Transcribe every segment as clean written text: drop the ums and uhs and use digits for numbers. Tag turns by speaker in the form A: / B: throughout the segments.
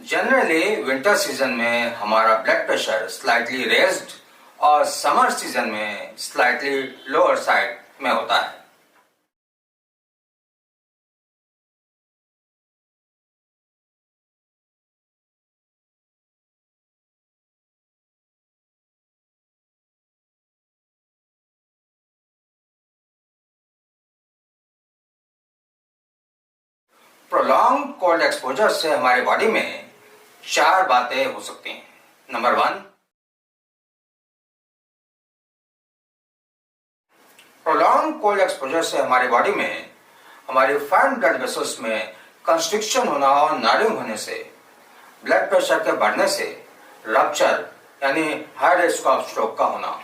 A: Generally winter season में हमारा blood pressure slightly raised और समर सीजन में स्लाइटली लोअर साइड में होता है। प्रोलॉन्ग कोल्ड एक्सपोजर से हमारे बॉडी में 4 बातें हो सकती हैं। नंबर 1, प्रोलॉन्ग कोल्ड एक्सपोजर से हमारी बॉडी में हमारी फाइन ब्लड वेसल्स में कंस्ट्रिक्शन होना और नारिंग होने से, ब्लड प्रेशर के बढ़ने से रप्चर यानी हाई रिस्क ऑफ स्ट्रोक का होना।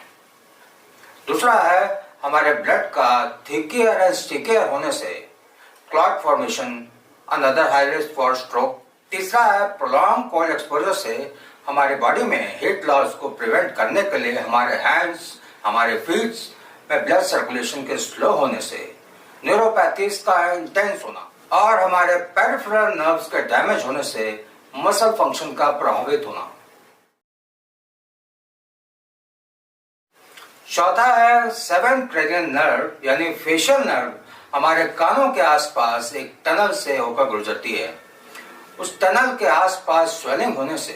A: दूसरा है हमारे ब्लड का थिकर एंड स्टिकर होने से clot formation, another high risk for stroke. तीसरा है प्रोलॉन्ग कोल्ड एक्सपोजर से हमारे बॉडी में हीट लॉस को प्रिवेंट करने के लिए हमारे हैंड्स, हमारे फीट में ब्लड सर्कुलेशन के स्लो होने से न्यूरोपैथीज का इंटेंस होना और हमारे पेरिफेरल नर्व्स के डैमेज होने से मसल फंक्शन का प्रभावित होना। चौथा है 7th cranial नर्व यानी फेशियल नर्व हमारे कानों के आसपास एक टनल से होकर गुजरती है। उस टनल के आसपास स्वेलिंग होने से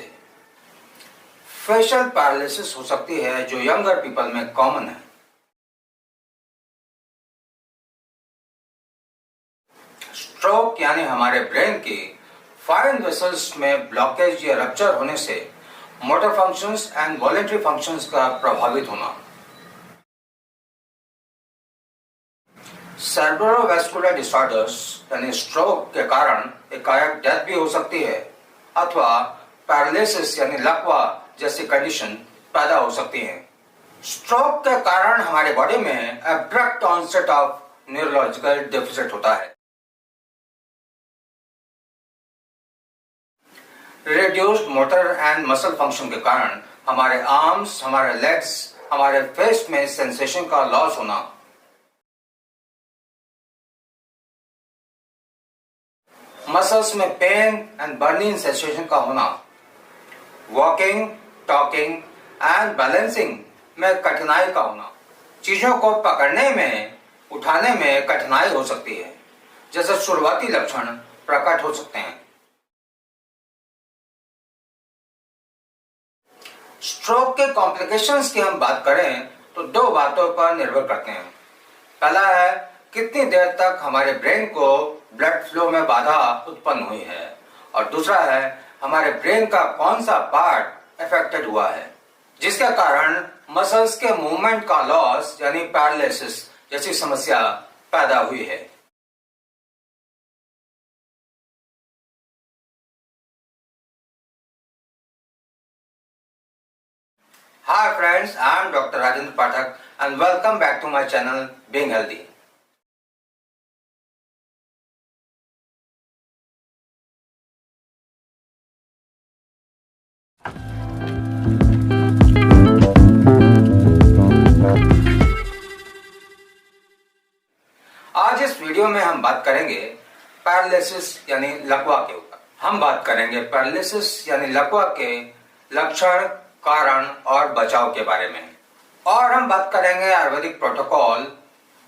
A: फेशियल पैरालिसिस हो सकती है, जो यंगर पीपल में कॉमन है। स्ट्रोक यानी हमारे ब्रेन की फाइन वेसल्स में ब्लॉकेज या रप्चर होने से motor functions and voluntary functions का प्रभावित होना। सेरेब्रोवास्कुलर डिसऑर्डर्स यानी स्ट्रोक के कारण एकाएक डेथ भी हो सकती है अथवा पैरालिसिस यानी लकवा जैसी कंडीशन पैदा हो सकती है। स्ट्रोक के कारण हमारे बॉडी में abrupt onset of neurological deficit होता है। Reduced motor and muscle function के कारण हमारे आर्म्स, हमारे लेग्स, हमारे फेस में सेंसेशन का लॉस होना। मसल्स में पेन एंड बर्निंग सेंसेशन का होना। वॉकिंग, टॉकिंग एंड बैलेंसिंग में कठिनाई का होना। चीजों को पकड़ने में, उठाने में कठिनाई हो सकती है, जैसे शुरुआती लक्षण प्रकट हो सकते हैं। स्ट्रोक के कॉम्प्लिकेशंस की हम बात करें तो 2 बातों पर निर्भर करते हैं। पहला है कितनी देर तक हमारे ब्रेन को ब्लड फ्लो में बाधा उत्पन्न हुई है, और दूसरा है हमारे ब्रेन का कौन सा पार्ट अफेक्टेड हुआ है, जिसके कारण मसल्स के मूवमेंट का लॉस यानी पैरालिसिस जैसी समस्या पैदा हुई है। Hi friends, I am Dr. Rajendra Pathak and welcome back to my channel Being Healthy. आज इस वीडियो में हम बात करेंगे पैरालिसिस यानी लकवा के ऊपर। हम बात करेंगे पैरालिसिस यानी लकवा के लक्षण, कारण और बचाव के बारे में, और हम बात करेंगे Ayurvedic protocol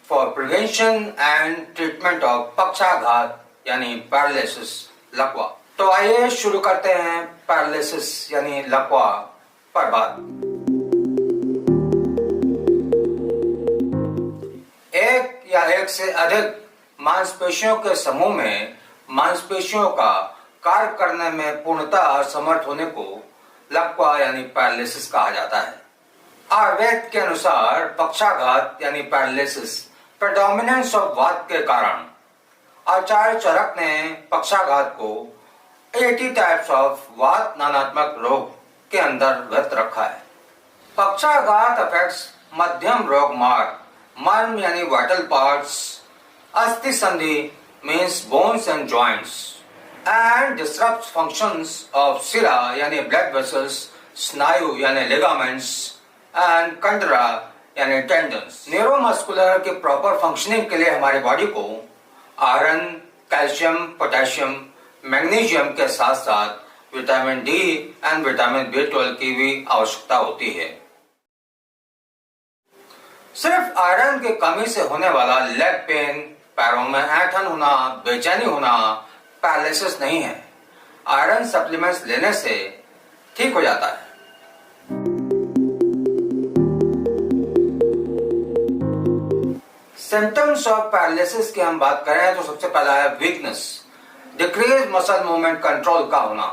A: for prevention and treatment of पक्षाघात यानी पैरालिसिस लकवा। तो आइए शुरू करते हैं पैरालिसिस यानी लकवा पर बात। एक या एक से अधिक मांसपेशियों के समूह में मांसपेशियों का कार्य करने में पूर्णतः असमर्थ होने को लकवा यानी पैरालिसिस कहा जाता है। आयुर्वेद के अनुसार पक्षाघात यानी पैरालिसिस प्रेडोमिनेंस ऑफ वात के कारण आचार्य चरक ने पक्षाघात को 80 टाइप्स ऑफ वात नानात्मक रोग के अंतर्गत रखा है। पक्षाघात अफेक्ट्स मध्यम रोग मार्ग, मर्म यानी वाइटल पार्ट्स, अस्थि संधि means bones and joints, and disrupts functions of sira यानी blood vessels, स्नायु यानी ligaments and कंडरा यानी tendons। न्यूरोमस्कुलर के प्रॉपर फंक्शनिंग के लिए हमारी बॉडी को आयरन, कैल्शियम, पोटेशियम, मैग्नीशियम के साथ साथ vitamin D and vitamin B12 की भी आवश्यकता होती है। सिर्फ आयरन की कमी से होने वाला लेग पेन, पैरों में ऐंठन होना, बेचैनी होना पैरालिसिस नहीं है। आयरन सप्लीमेंट्स लेने से ठीक हो जाता है। सिम्टम्स ऑफ पैरालिसिस की हम बात करें तो सबसे पहला है weakness, decrease muscle movement control का होना।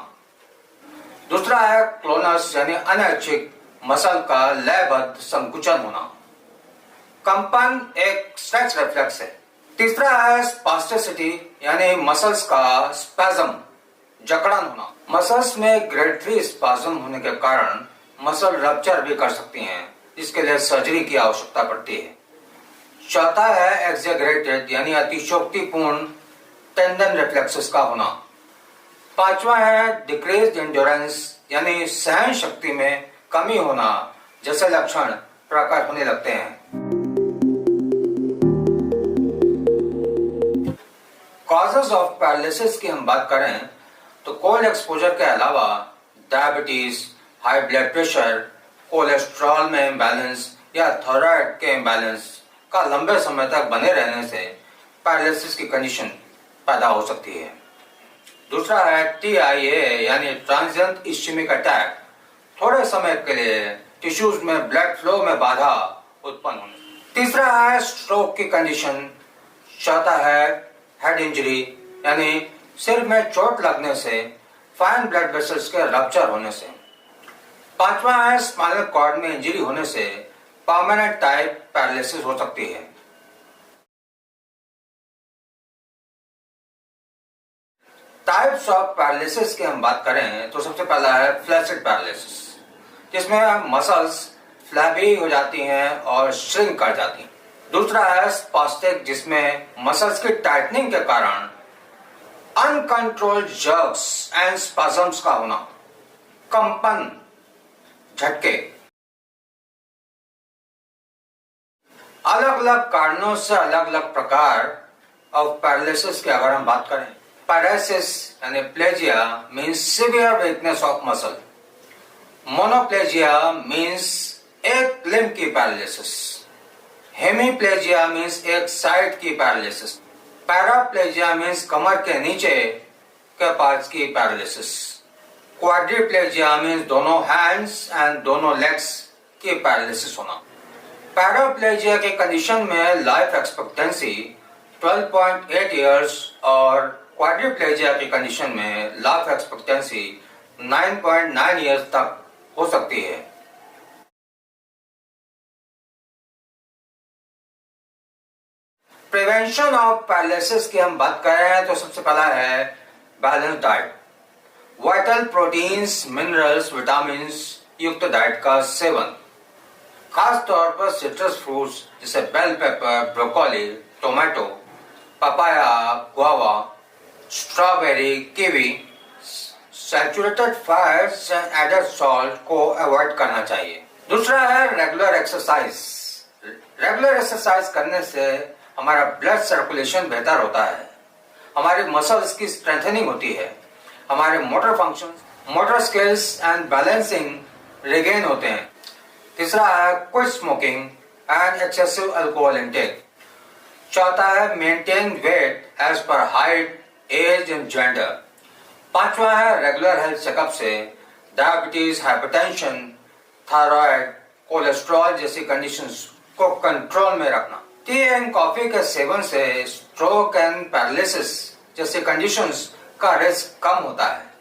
A: दूसरा है क्लोनस यानी अनैच्छिक मसल का लयबद्ध संकुचन होना। कंपन एक स्ट्रेच रिफ्लेक्स है। तीसरा है स्पास्टिसिटी यानी मसल्स का स्पैज्म, जकड़न होना। मसल्स में ग्रेड 3 स्पाज्म होने के कारण मसल रप्चर भी कर सकती हैं, जिसके लिए सर्जरी की आवश्यकता पड़ती है। चौथा है एक्सैगरेटेड यानी अतिशयोक्तिपूर्ण टेंडन रिफ्लेक्सेस का होना। पांचवा है डिक्रीज्ड एंड्योरेंस यानी सहन शक्ति में कमी होना, जैसे लक्षण प्रकट होने लगते हैं। कॉजेस ऑफ पैरालिसिस की हम बात करें तो कोल्ड एक्सपोजर के अलावा diabetes, high blood pressure, cholesterol में इम्बैलेंस या थायराइड के इम्बैलेंस का लंबे समय तक बने रहने से पैरालिसिस की कंडीशन पैदा हो सकती है। दूसरा है TIA यानी ट्रांजिएंट इस्केमिक अटैक, थोड़े समय के लिए टिश्यूज में ब्लड फ्लो में बाधा उत्पन्न होने। तीसरा है स्ट्रोक की कंडीशन। चौथा है हेड इंजरी यानी सिर में चोट लगने से फाइन ब्लड वेसल्स के रप्चर होने से। पांचवा है स्पाइनल कॉर्ड में इंजरी होने से परमानेंट टाइप पैरालिसिस हो सकती है। टाइप्स ऑफ पैरालिसिस की हम बात करें तो सबसे पहला है फ्लैसिड पैरालिसिस, जिसमें मसल्स फ्लैबी हो जाती हैं और श्रिंक कर जाती हैं। दूसरा है स्पास्टिक, जिसमें मसल्स की टाइटनिंग के कारण अनकंट्रोल्ड जर्क्स एंड स्पाजम्स का होना, कंपन, झटके। अलग अलग कारणों से अलग अलग प्रकार ऑफ पैरालिसिस की अगर हम बात करें, पैरालिसिस यानी plegia means severe weakness of muscle. Monoplegia means एक लिम्ब की पैरालिसिस। हेमीप्लेजिया मीन्स एक साइड की पैरालिसिस। पैराप्लेजिया मीन्स कमर के नीचे के पार्ट्स की पैरालिसिस। क्वाड्रिप्लेजिया मीन्स दोनों हैंड्स एंड दोनों लेग्स की पैरालिसिस होना। पैराप्लेजिया के कंडीशन में लाइफ एक्सपेक्टेंसी 12.8 इयर्स और क्वाड्रिप्लेजिया की कंडीशन में लाइफ एक्सपेक्टेंसी 9.9 इयर्स तक हो सकती है। प्रिवेंशन ऑफ पैरालिसिस की हम बात कर रहे हैं तो सबसे पहला है balance diet. Vital proteins, minerals, vitamins युक्त डाइट का सेवन, खास तौर पर सिट्रस फ्रूट्स जैसे bell pepper, broccoli, tomato, papaya, guava, strawberry, kiwi, saturated fats and added salt को अवॉइड करना चाहिए। दूसरा है रेगुलर एक्सरसाइज। रेगुलर एक्सरसाइज करने से हमारा ब्लड सर्कुलेशन बेहतर होता है, हमारी मसल्स की स्ट्रेंथनिंग होती है, हमारे motor function, motor skills and balancing regain होते हैं। तीसरा है quit smoking and excessive alcohol intake. चौथा है maintain weight as per height, age and gender. पांचवा है रेगुलर हेल्थ चेकअप से डायबिटीज, हाइपरटेंशन, थायराइड, कोलेस्ट्रॉल जैसी कंडीशंस को कंट्रोल में रखना। टी एंड कॉफी के सेवन से स्ट्रोक एंड पैरालिसिस जैसी कंडीशंस का रिस्क कम होता है।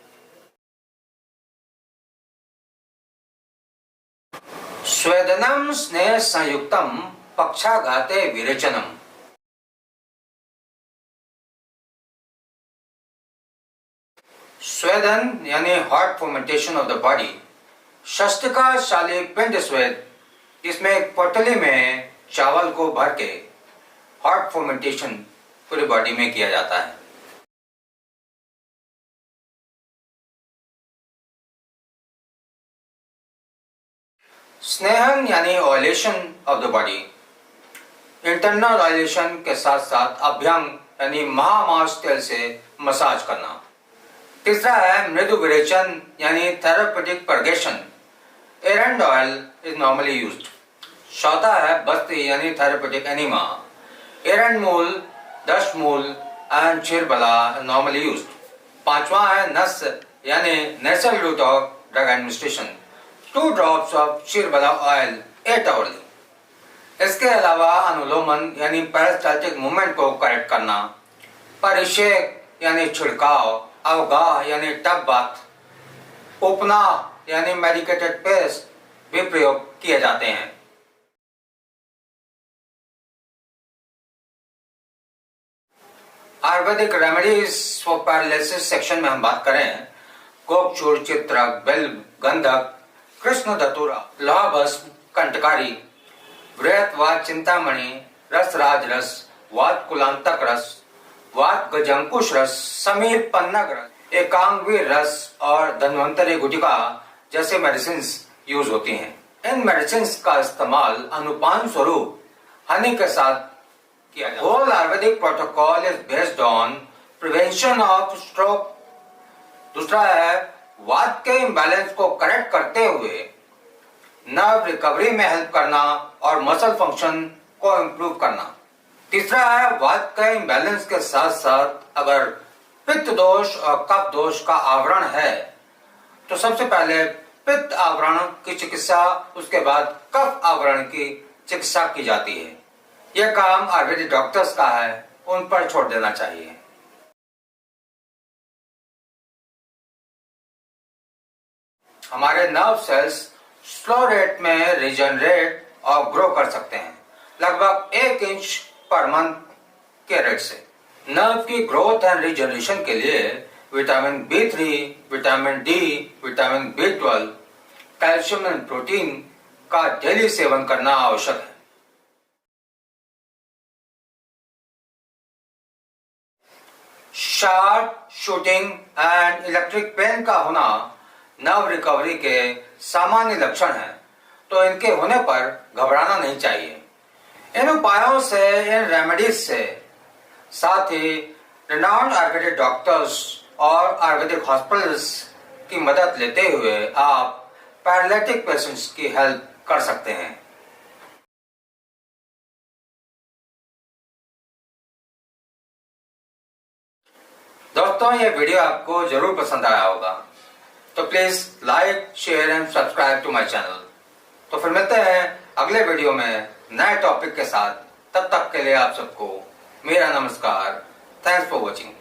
A: स्वेदनम स्नेह संयुक्तम पक्षाघाते विरेचनम। स्वेदन यानी hot fermentation of the body, शस्तिकाशाली पिंड स्वेद, इसमें एक पटली में चावल को भर के हॉट फर्मेंटेशन पूरी बॉडी में किया जाता है। स्नेहन यानी ऑयलेशन ऑफ द बॉडी, इंटरनल ऑयलेशन के साथ साथ अभ्यंग यानी महामांस तेल से मसाज करना। तीसरा है मृदु विरेचन यानी थेरापेटिक परगेशन। एरंडोल इज नॉर्मली यूज्ड। चौथा है बस्ती यानी थेरापेटिक एनिमा। एरंडमूल, दशमूल एंड चिरबला नॉर्मली यूज्ड। पांचवा है नस यानी nasal route of drug administration. 2 drops of चिरबला ऑयल 8 hourly। इसके अलावा अनुलोमन यानी पेरिस्टाल्टिक मूवमेंट को करेक्ट करना, परिषेक यानी छिड़काव, अवगाह यानी टब बाथ, उपना यानी मेडिकेटेड पेस्ट भी प्रयोग किए जाते हैं। Ayurvedic remedies for paralysis section में हम बात करें, गोपचूर, चित्रक, बिल्व, गंधक, कृष्ण धतूरा, लोहा भस्म, कंटकारी, व्रत व चिंतामणि, रस राज रस, वात कुलांतक रस, वात गजंकुश रस, समीर पन्नग रस, एकांगवीर रस और धन्वंतरी गुटिका जैसे मेडिसिन यूज होती हैं। इन मेडिसिन का इस्तेमाल अनुपान स्वरूप हनी के साथ किया जाता है। Whole Ayurvedic protocol is based on prevention of stroke. दूसरा है वात के इम्बैलेंस को करेक्ट करते हुए नर्व रिकवरी में हेल्प करना और मसल फंक्शन को इम्प्रूव करना। तीसरा है वात के इम्बैलेंस के साथ साथ अगर पित्त दोष और कफ दोष का आवरण है तो सबसे पहले पित्त आवरण की चिकित्सा, उसके बाद कफ आवरण की चिकित्सा की जाती है। यह काम आयुर्वेदिक डॉक्टर्स का है, उन पर छोड़ देना चाहिए। हमारे नर्व सेल्स स्लो रेट में रीजनरेट और ग्रो कर सकते हैं, लगभग 1 इंच पर मंथ के रेट से। नर्व की ग्रोथ एंड रीजनरेशन के लिए vitamin B3, vitamin D, vitamin B12, calcium and protein का डेली सेवन करना आवश्यक है। Sharp shooting and electric pain का होना नर्व रिकवरी के सामान्य लक्षण हैं, तो इनके होने पर घबराना नहीं चाहिए। इन उपायों से, इन रेमेडीज से, साथ ही रिनाउंड आयुर्वेदिक डॉक्टर्स और आयुर्वेदिक हॉस्पिटल्स की मदद लेते हुए आप पैरालिटिक पेशेंट्स की हेल्प कर सकते हैं। दोस्तों, ये वीडियो आपको जरूर पसंद आया होगा, तो please like, share and subscribe to my channel. तो फिर मिलते हैं अगले वीडियो में नए टॉपिक के साथ। तब तक के लिए आप सबको मेरा नमस्कार। Thanks for watching.